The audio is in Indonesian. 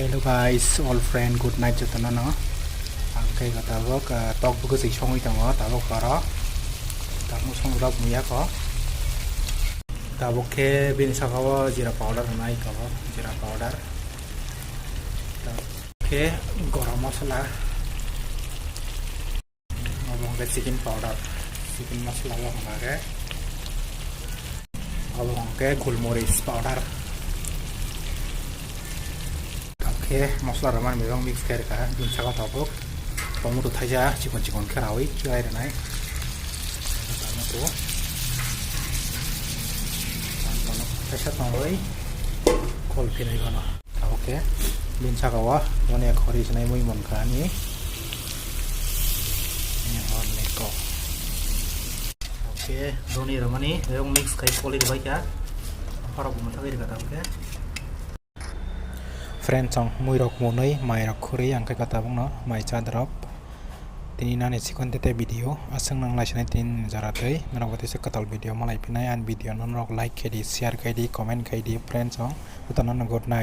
Hello guys, all friend, good night cho tụi nó. Cái kata vok tok bu cái xong đi tao ta vok kara. Ta mu xong rap mu ya ko. Ta vok ke bin sa kawa jira powder nai ko, jira powder. Ta ke garam masala. Ngomong ke chicken powder. Chicken masala lo hamaga. Ngomong ke gulmoris powder. Oke, masala raman memang mix कर का दिन सका थापक टमाटो थाजा chicken chicken खरावई चुराई रनाय टमाटो थाजा थावई कल फिनाय गना ओके दिन सका वा मने खरि सनाय मुइ मन खानि नि हर neko okay Doni Ramani memang mix kai koli baik ya para bumatagir kata oke friend song muy rok monoi mai rok khuri ang kai kata bang no mai cha drop tini nani sikon tete video asang nang laisane tin jaratei nanawati se katal video malai pinai an video non rok like kedi share kedi comment kedi friend song utanan good night